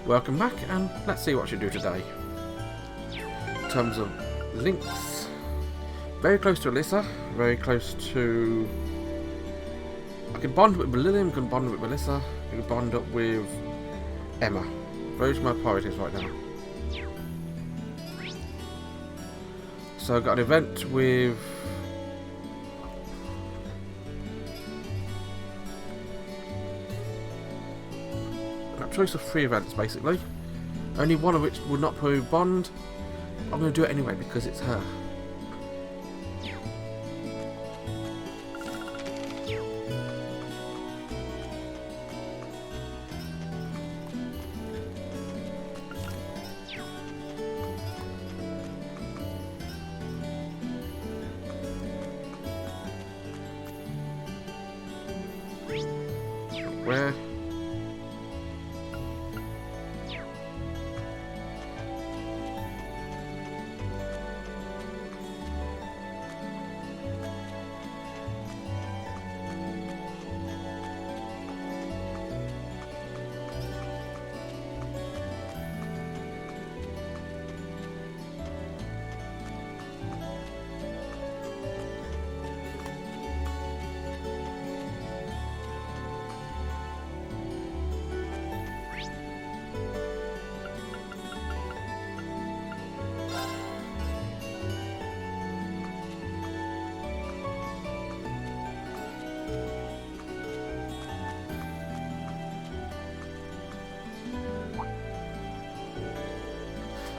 Welcome back, and let's see what I should do today. In terms of links, very close to Alyssa, very close to... I can bond with Lillian, I can bond with Melissa, I can bond up with Emma. Those are my priorities right now. So I've got an event with... choice of 3 events basically, only one of which would not prove bond. I'm going to do it anyway because it's her. Where?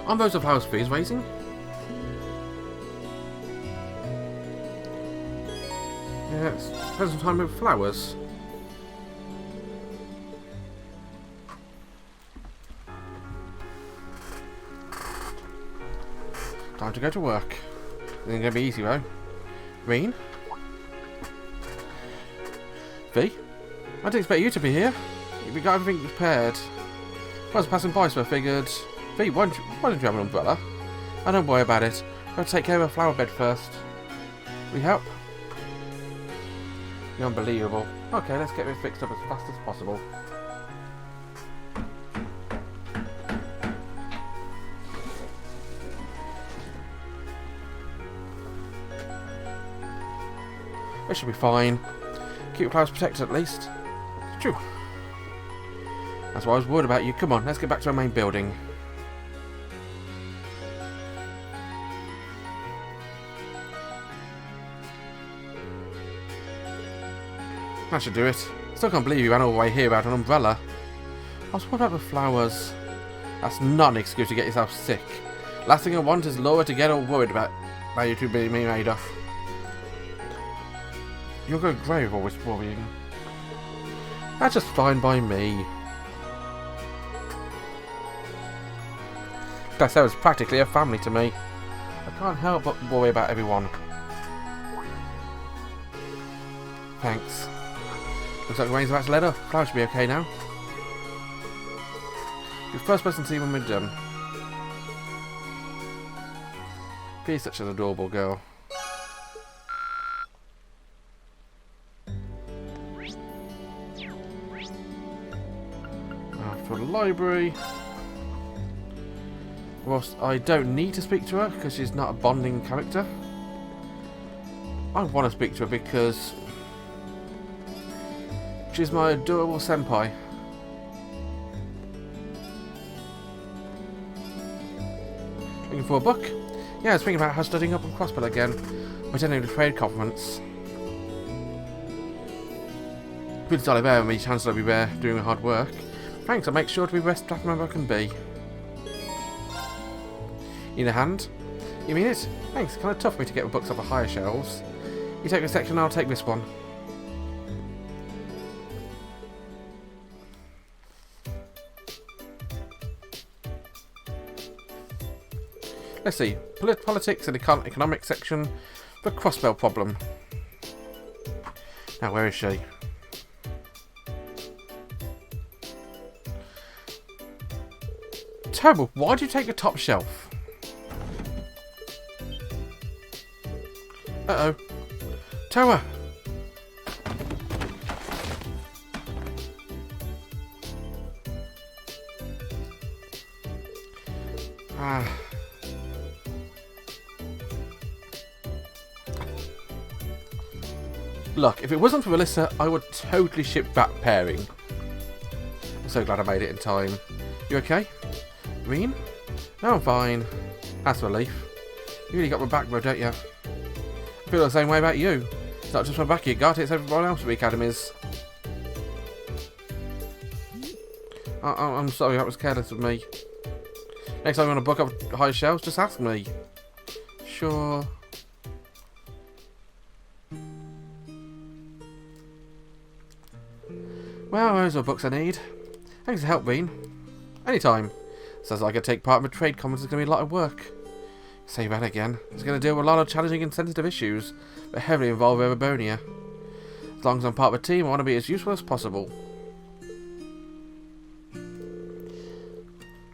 On those of house fees raising. Yes, spend some time with flowers. Time to go to work. This ain't gonna be easy though. Rean? V? I didn't expect you to be here. We got everything prepared. I was passing by, so I figured. V, why don't you have an umbrella? Oh, don't worry about it. I'll take care of a flower bed first. We help? You're unbelievable. Okay, let's get this fixed up as fast as possible. It should be fine. Keep your flowers protected at least. True. That's why I was worried about you. Come on, let's get back to our main building. That should do it. Still can't believe you ran all the way here without an umbrella. I was worried about the flowers. That's not an excuse to get yourself sick. Last thing I want is Laura to get all worried about you two being made off. You're going grey with all this worrying. That's just fine by me. Sarah's practically a family to me. I can't help but worry about everyone. Thanks. Looks like the rain's about to let up. Flowers should be okay now. You're the first person to see when we're done. She's such an adorable girl. For the library. Whilst I don't need to speak to her because she's not a bonding character, I want to speak to her because she's my adorable senpai. Looking for a book? Yeah, I was thinking about her studying up on Crossbow again. Attending the trade conference. Good to Oliver and me, Chancellor, will be there doing hard work. Thanks, I'll make sure to be the best staff member I can be. Need a hand? You mean it? Thanks, kind of tough for me to get the books off the higher shelves. You take this section, I'll take this one. Let's see. Politics and economic section. The crossbow problem. Now, where is she? Terrible. Why do you take the top shelf? Uh-oh. Tower! Ah. Look, if it wasn't for Melissa, I would totally ship back pairing. I'm so glad I made it in time. You okay? Rean? No, I'm fine. That's a relief. You really got my back, bro, don't you? I feel the same way about you. It's not just my back you got, it's everyone else at the academies. I'm sorry, that was careless of me. Next time you want to book up high shelves, just ask me. Sure. Well, those are books I need. Thanks for help, Rean. Anytime. Sounds like I take part in a trade conference is going to be a lot of work. Say that again. It's going to deal with a lot of challenging and sensitive issues that heavily involve Erebonia. As long as I'm part of a team, I want to be as useful as possible.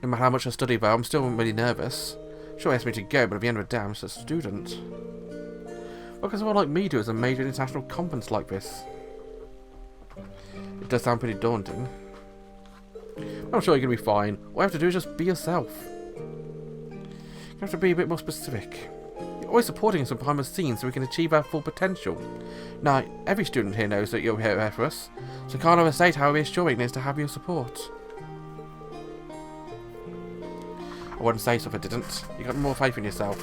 No matter how much I study, though, I'm still really nervous. Sure, he asked me to go, but at the end of the day, I'm just a student. What can someone like me do as a major international conference like this? It does sound pretty daunting. I'm sure you're going to be fine. All you have to do is just be yourself. You have to be a bit more specific. You're always supporting us behind the scenes so we can achieve our full potential. Now, every student here knows that you're here for us, so I can't overstate how reassuring it is to have your support. I wouldn't say so if I didn't. You got more faith in yourself.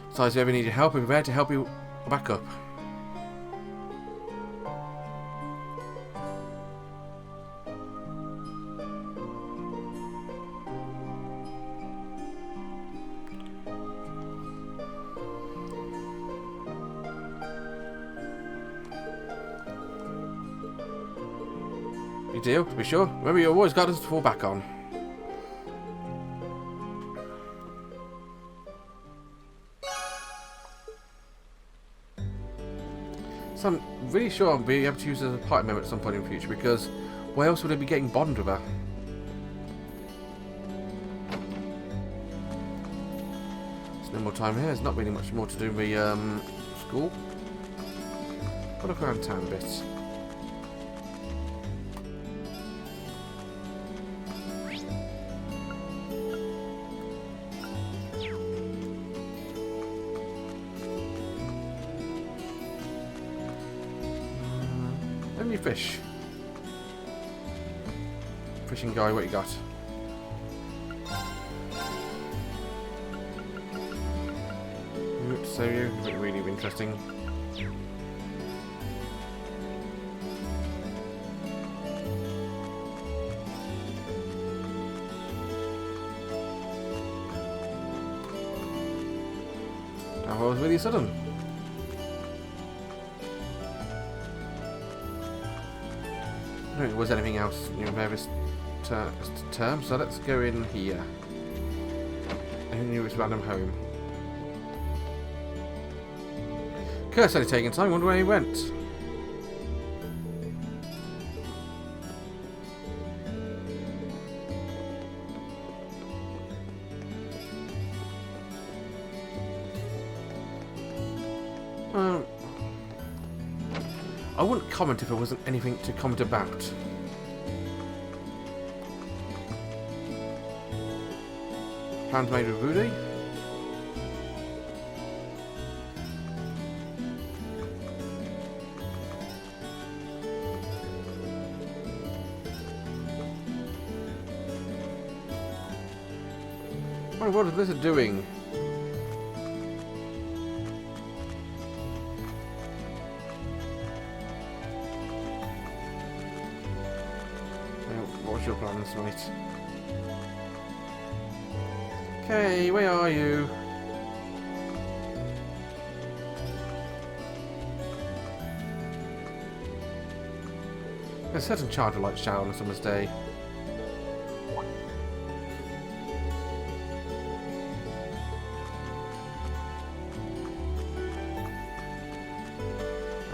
Besides, if you ever need your help, we'll be there to help you back up. You do, to be sure. Remember, you've always got us to fall back on. So I'm really sure I'll be able to use it as a party member at some point in the future, because where else would I be getting bond with her? There's no more time here. There's not really much more to do with school. I'll look around town a bit. Any fish? Fishing guy, what you got? So you really interesting. That was really sudden. I don't think there was anything else in various terms, so let's go in here. Who knew it was random home? Curse only taking time, wonder where he went. I wouldn't comment if there wasn't anything to comment about. Plans made with Rudy? Oh, what is Blizzard doing? What's your plans, mate? Okay, where are you? There's a certain child who likes shower on a summer's day.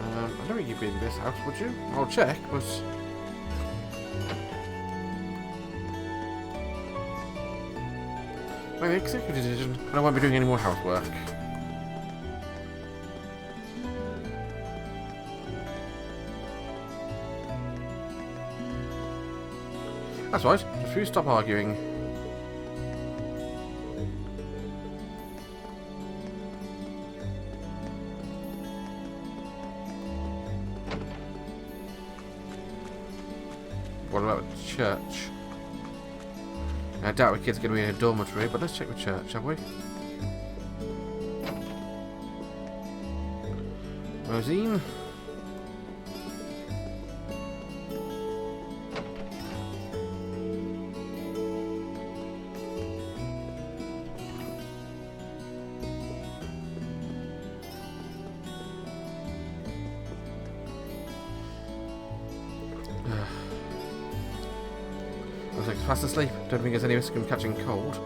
I don't think you'd be in this house, would you? I'll check, but... My executive decision, and I won't be doing any more housework. That's right. Just you stop arguing. What about the church? I doubt the kid's going to be in a dormitory, but let's check the church, shall we? Rosine. Looks like he's fast asleep. Don't think there's any risk of him catching cold.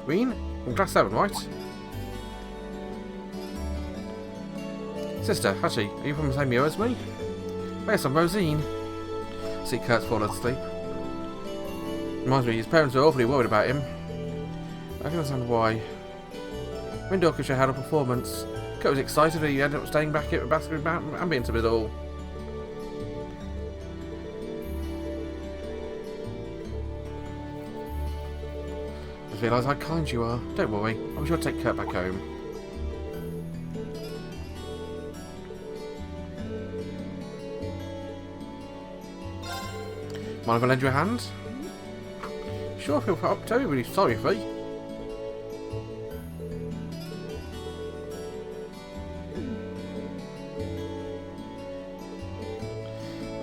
Rean, from class 7, right? Sister, Hattie, are you from the same year as me? Yes, I'm Rosine. See Kurt's fallen asleep. Reminds me, his parents are awfully worried about him. I can understand why. Windorchestra had a performance. Kurt was excited that he ended up staying back at the basketball ambience of it all. I realise how kind you are. Don't worry, I'm sure to take Kurt back home. Mind if I lend you a hand? Sure, feel terribly sorry for you.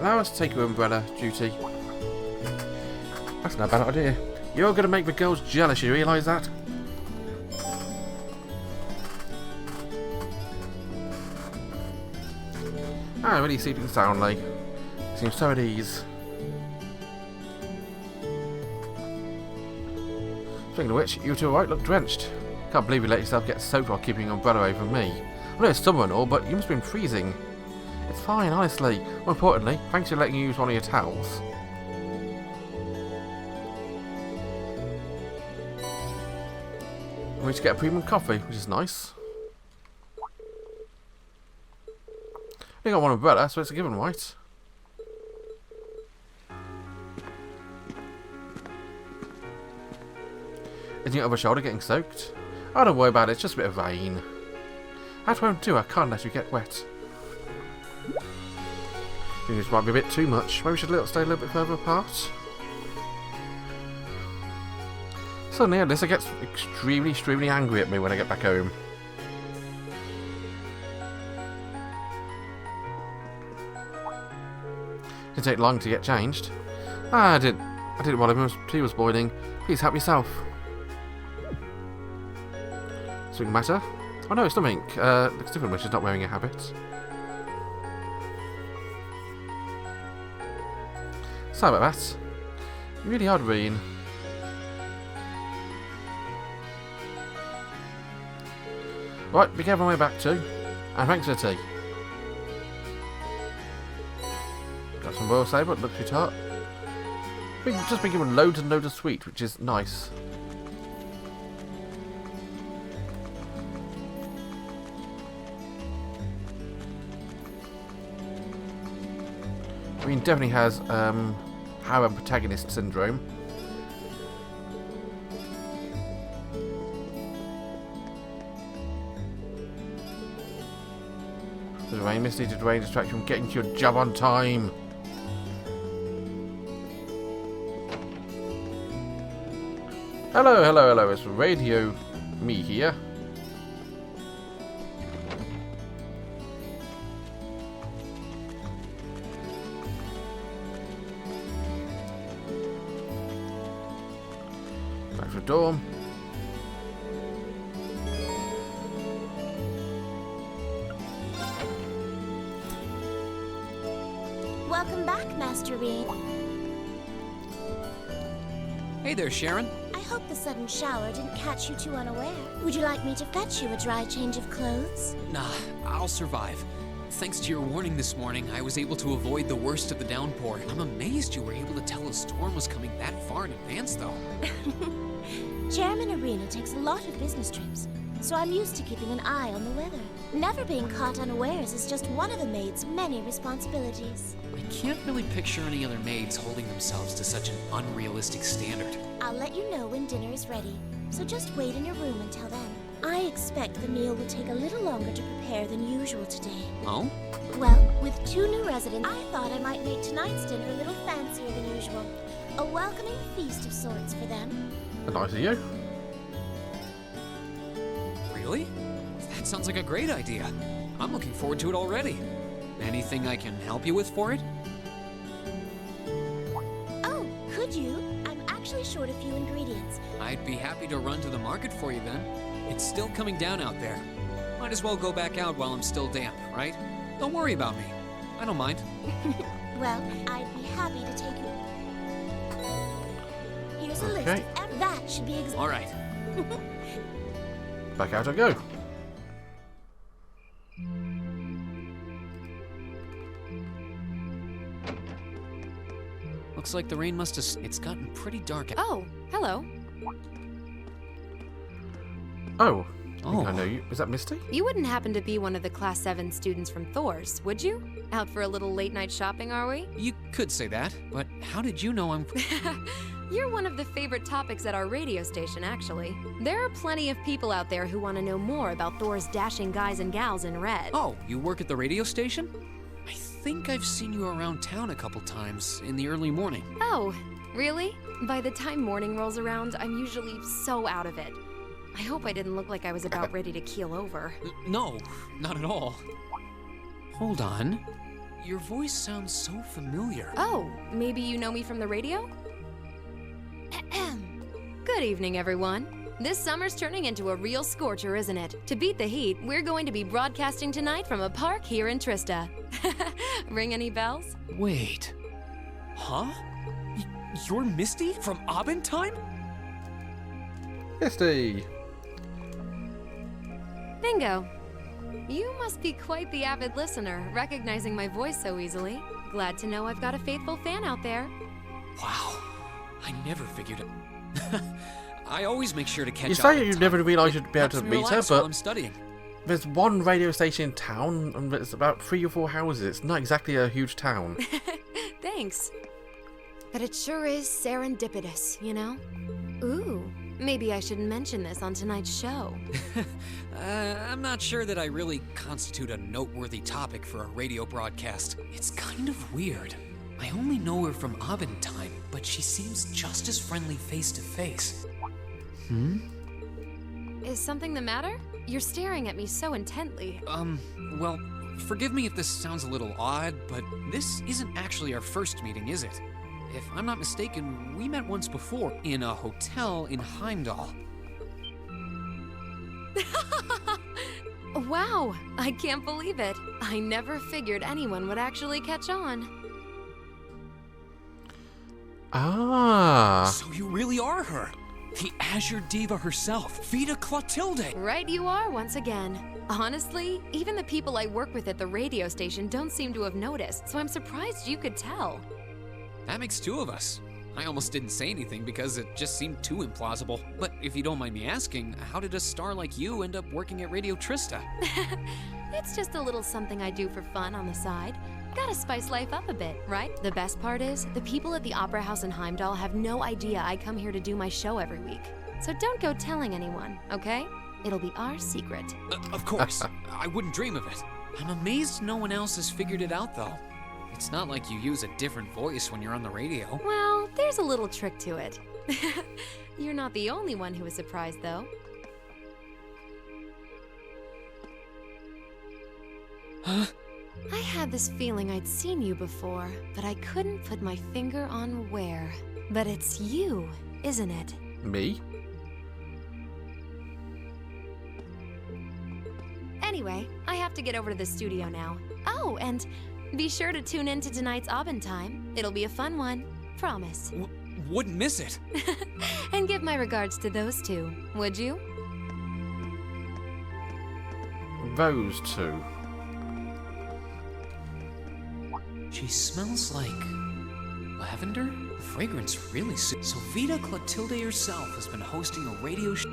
Allow us to take your umbrella, Duty. That's not a bad idea. You're going to make the girls jealous, you realise that? Ah, really sleeping soundly. Seems so at ease. Speaking of which, you two right look drenched. Can't believe you let yourself get soaked while keeping your umbrella over me. I know it's summer and all, but you must have been freezing. It's fine, honestly. More importantly, thanks for letting you use one of your towels. We need to get a premium coffee, which is nice. We got one umbrella, so it's a given, right? Isn't your other shoulder getting soaked? Oh, don't worry about it, it's just a bit of rain. At home too, I can't let you get wet. I think this might be a bit too much. Maybe we should stay a little bit further apart. Suddenly, Alyssa gets extremely angry at me when I get back home. Didn't take long to get changed. I didn't while the tea was boiling. Please help yourself. Something matter? Oh no, it's nothing. Looks different when she's not wearing a habit. Sorry about that. You're really odd, Rean. Right, be careful on my way back too. And thanks for the tea. Got some royal sabre, looks pretty hot. We've just been given loads and loads of sweet, which is nice. I mean, definitely has harem protagonist syndrome. The rain misleaded rain distraction from getting to your job on time. Hello, it's Radio Me here. Back to the dorm. Welcome back, Master Rean. Hey there, Sharon. I hope the sudden shower didn't catch you too unaware. Would you like me to fetch you a dry change of clothes? Nah, I'll survive. Thanks to your warning this morning, I was able to avoid the worst of the downpour. I'm amazed you were able to tell a storm was coming that far in advance, though. Chairman Arena takes a lot of business trips, so I'm used to keeping an eye on the weather. Never being caught unawares is just one of the maid's many responsibilities. I can't really picture any other maids holding themselves to such an unrealistic standard. I'll let you know when dinner is ready, so just wait in your room until then. I expect the meal will take a little longer to prepare than usual today. Oh? Well, with 2 new residents, I thought I might make tonight's dinner a little fancier than usual. A welcoming feast of sorts for them. Nice of you. Really? That sounds like a great idea. I'm looking forward to it already. Anything I can help you with for it? Oh, could you? I'm actually short a few ingredients. I'd be happy to run to the market for you then. It's still coming down out there. Might as well go back out while I'm still damp, right? Don't worry about me. I don't mind. Well, I'd be happy to take you. Here's a list Okay. of that should be All right. Back out I go. Looks like the rain must have... It's gotten pretty dark. Oh, hello. Oh, I think Oh. I know you. Is that Misty? You wouldn't happen to be one of the Class 7 students from Thors, would you? Out for a little late-night shopping, are we? You could say that, but how did you know I'm... You're one of the favorite topics at our radio station, actually. There are plenty of people out there who want to know more about Thor's dashing guys and gals in red. Oh, you work at the radio station? I think I've seen you around town a couple times in the early morning. Oh, really? By the time morning rolls around, I'm usually so out of it. I hope I didn't look like I was about ready to keel over. No, not at all. Hold on. Your voice sounds so familiar. Oh, maybe you know me from the radio? Good evening, everyone. This summer's turning into a real scorcher, isn't it? To beat the heat, we're going to be broadcasting tonight from a park here in Trista. Ring any bells? Wait. Huh? You're Misty from Abendtime? Misty. Bingo. You must be quite the avid listener, recognizing my voice so easily. Glad to know I've got a faithful fan out there. Wow. I never figured it. I always make sure to catch You up say on you time. never realised you'd be able to Helps me meet her, relax while but I'm studying. there's one radio station in town, and it's about 3 or 4 houses. It's not exactly a huge town. Thanks. But it sure is serendipitous, you know? Ooh, maybe I should mention this on tonight's show. I'm not sure that I really constitute a noteworthy topic for a radio broadcast. It's kind of weird. I only know her from Abendtime, but she seems just as friendly face to face. Is something the matter? You're staring at me so intently. Well, forgive me if this sounds a little odd, but this isn't actually our first meeting, is it? If I'm not mistaken, we met once before in a hotel in Heimdall. Wow, I can't believe it. I never figured anyone would actually catch on. Ah. So you really are her! The Azure Diva herself, Vita Clotilde! Right you are once again. Honestly, even the people I work with at the radio station don't seem to have noticed, so I'm surprised you could tell. That makes 2 of us. I almost didn't say anything because it just seemed too implausible. But if you don't mind me asking, how did a star like you end up working at Radio Trista? It's just a little something I do for fun on the side. Gotta spice life up a bit, right? The best part is, the people at the Opera House in Heimdall have no idea I come here to do my show every week. So don't go telling anyone, okay? It'll be our secret. Of course. I wouldn't dream of it. I'm amazed no one else has figured it out, though. It's not like you use a different voice when you're on the radio. Well, there's a little trick to it. You're not the only one who is surprised, though. Huh? I had this feeling I'd seen you before, but I couldn't put my finger on where. But it's you, isn't it? Me? Anyway, I have to get over to the studio now. Oh, and be sure to tune in to tonight's Abendtime. It'll be a fun one. Promise. Wouldn't miss it. And give my regards to those 2, would you? Those 2. She smells like lavender? The fragrance really suits. So Vita Clotilde herself has been hosting a radio show.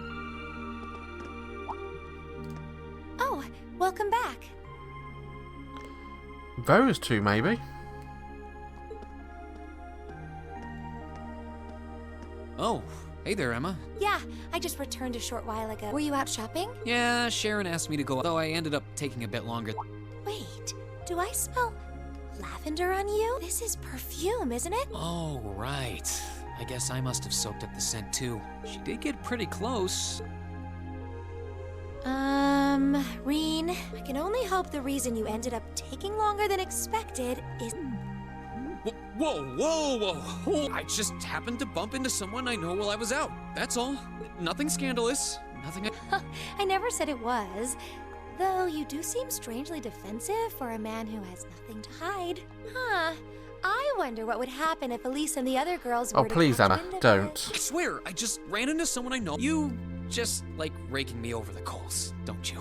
Oh, welcome back. Those two, maybe. Oh, hey there, Emma. Yeah, I just returned a short while ago. Were you out shopping? Yeah, Sharon asked me to go, though I ended up taking a bit longer. Wait, do I smell lavender on you? This is perfume, isn't it? Oh, right. I guess I must have soaked up the scent too. She did get pretty close. Rean, I can only hope the reason you ended up taking longer than expected is... Whoa. I just happened to bump into someone I know while I was out. That's all. Nothing scandalous. Nothing... I never said it was. Though you do seem strangely defensive for a man who has nothing to hide. Huh. I wonder what would happen if Elise and the other girls were Oh, please, to catch Emma, wind of don't. I swear, I just ran into someone I know. You just like raking me over the coals, don't you?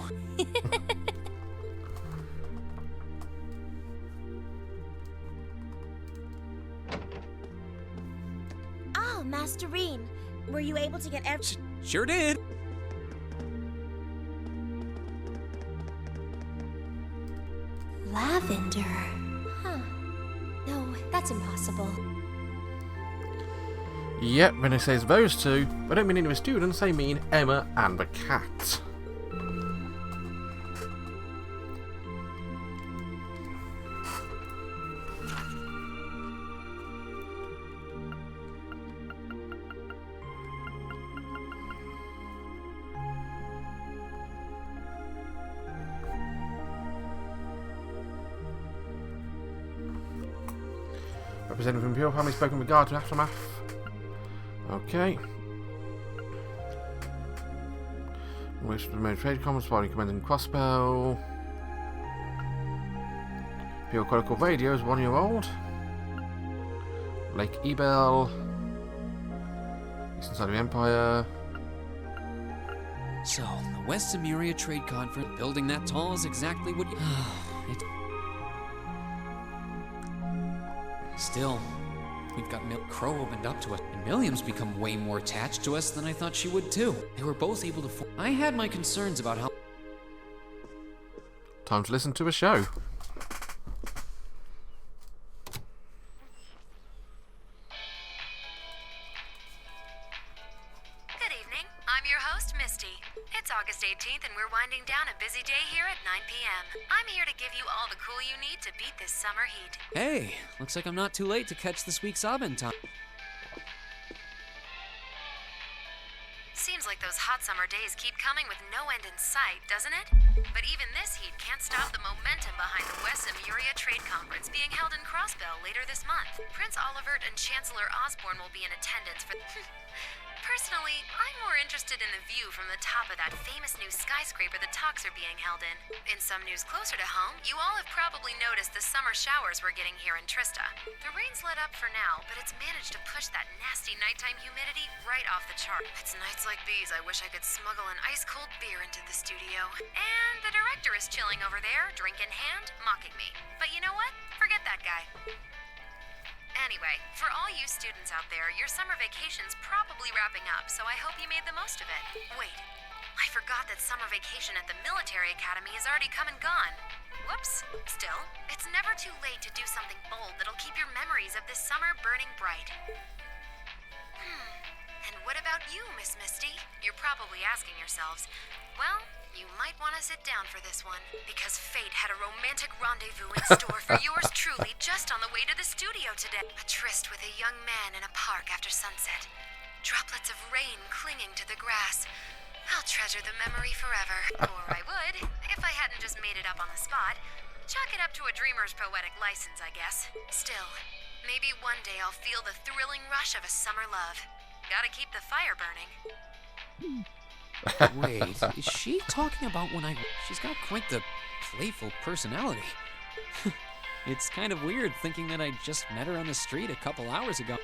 Oh, Master Rean, were you able to get Sure did. Lavender. Huh. No, that's impossible. Yep, when it says those two, I don't mean any of the students, I mean Emma and the cat. Representative from Imperial family spoken with regard to aftermath. Okay. Wish to remain trade commerce while recommending crossbow. Imperial Chronicle Radio is 1 year old. Lake Ebel. Eastern side of the Empire. So, the West Zemuria Trade Conference, building that tall is exactly what you... Still, we've got Crow opened up to us, and Milliam's become way more attached to us than I thought she would too. They were both able to I had my concerns about how... Time to listen to a show. Good evening. I'm your host, Misty. It's August 18th, and we're winding down a busy day here at 9 p.m. I'm here to give you all the cool you need to beat this summer heat. Hey, looks like I'm not too late to catch this week's Abendtime. Seems like those hot summer days keep coming with no end in sight, doesn't it? But even this heat can't stop the momentum behind the West Zemuria Trade Conference being held in Crossbell later this month. Prince Olivert and Chancellor Osborne will be in attendance for... Personally, I'm more interested in the view from the top of that famous new skyscraper the talks are being held in. In some news closer to home, you all have probably noticed the summer showers we're getting here in Trista. The rain's let up for now, but it's managed to push that nasty nighttime humidity right off the chart. It's nights like these I wish I could smuggle an ice-cold beer into the studio. And the director is chilling over there, drink in hand, mocking me. But you know what? Forget that guy. Anyway, for all you students out there, your summer vacation's probably wrapping up, so I hope you made the most of it. Wait, I forgot that summer vacation at the Military Academy is already come and gone. Whoops. Still, it's never too late to do something bold that'll keep your memories of this summer burning bright. And what about you, Miss Misty? You're probably asking yourselves, well, you might want to sit down for this one, because fate had a romantic rendezvous in store for yours truly just on the way to the studio today. A tryst with a young man in a park after sunset. Droplets of rain clinging to the grass. I'll treasure the memory forever. Or I would, if I hadn't just made it up on the spot. Chalk it up to a dreamer's poetic license, I guess. Still, maybe one day I'll feel the thrilling rush of a summer love. Gotta keep the fire burning. Wait, is she talking about when I... She's got quite the playful personality. It's kind of weird thinking that I just met her on the street a couple hours ago.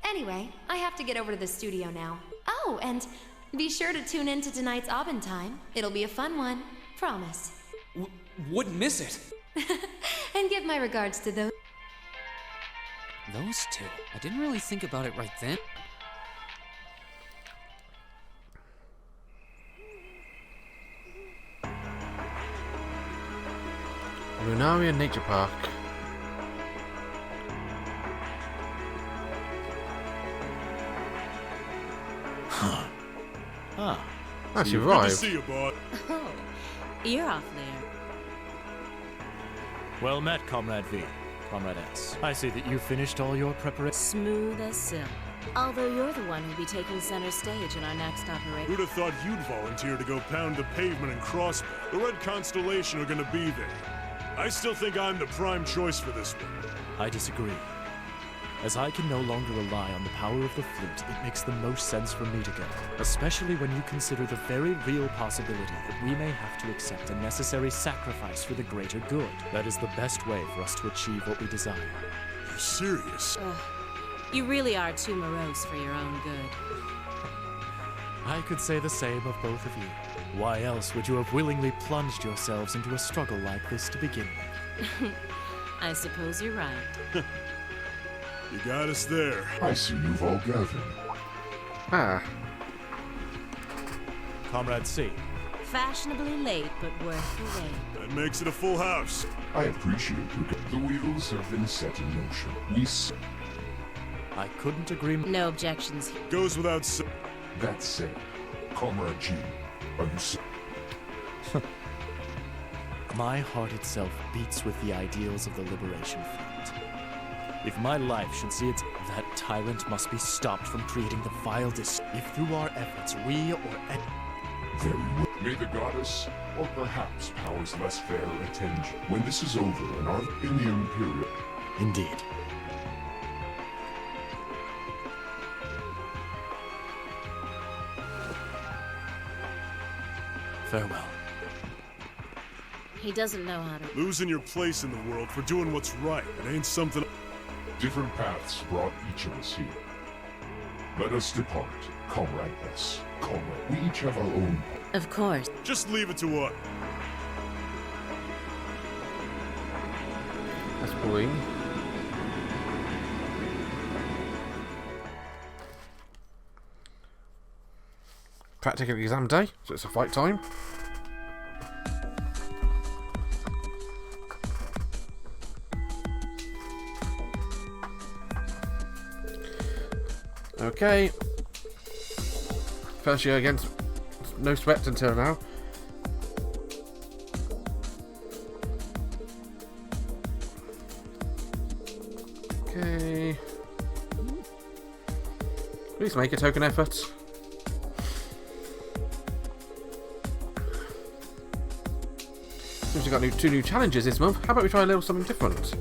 Anyway, I have to get over to the studio now. Oh, and be sure to tune in to tonight's Abendtime. It'll be a fun one. Promise. Wouldn't miss it. And give my regards to those. Those two. I didn't really think about it right then. Lunarian Nature Park. Actually, Good to arrived. see you, boy. Oh, you're awfully. Well met, Comrade V. Comrade S. I see that you finished all your preparations. Smooth as silk. Although you're the one who'll be taking center stage in our next operation. Who'd have thought you'd volunteer to go pound the pavement and crossbow? The Red Constellation are gonna be there. I still think I'm the prime choice for this one. I disagree. As I can no longer rely on the power of the fleet, it makes the most sense for me to go. Especially when you consider the very real possibility that we may have to accept a necessary sacrifice for the greater good. That is the best way for us to achieve what we desire. You're serious? You really are too morose for your own good. I could say the same of both of you. Why else would you have willingly plunged yourselves into a struggle like this to begin with? I suppose you're right. You got us there. I see you've all gathered. Ah, Comrade C. Fashionably late, but worth the wait. That makes it a full house. I appreciate your... The wheels have been set in motion. I couldn't agree more. No objections. Goes without saying. That said, Comrade G, are you... My heart itself beats with the ideals of the Liberation Front. If my life should see its... That tyrant must be stopped from creating the vile If through our efforts we or... Very well. May the goddess, or perhaps powers less fair, attend you. When this is over and our... in the Imperial... Indeed. Farewell. He doesn't know how to... Losing your place in the world for doing what's right. It ain't something... Different paths brought each of us here. Let us depart, Comrade S. Comrade, we each have our own... Of course. Just leave it to us. that's boring. Practical exam day, so it's a fight time. Okay. First year against no sweat until now. Okay. Please make a token effort. Seems we've got two new challenges this month. How about we try a little something different?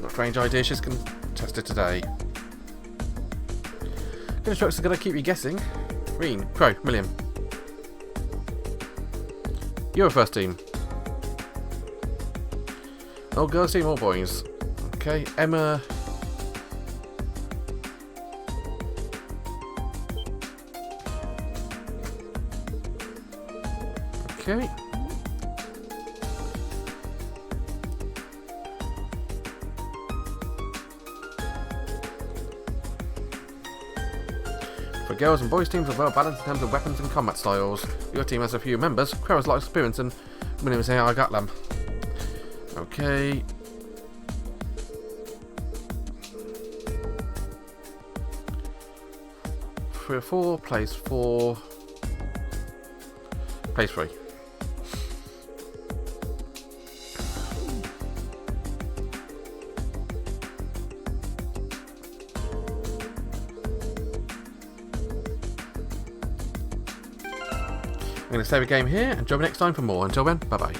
Not a strange idea, she's going to test it today. Constructs are going to keep you guessing. Rean, Pro, Million. You're first team. All girls team, all boys. Okay, Emma. Okay. For girls and boys teams are well balanced in terms of weapons and combat styles. Your team has a few members. Crow has a lot of experience and William saying I got them. Okay. Three or four, plays 4. Plays 3. I'm going to save a game here and join me next time for more. Until then, bye bye.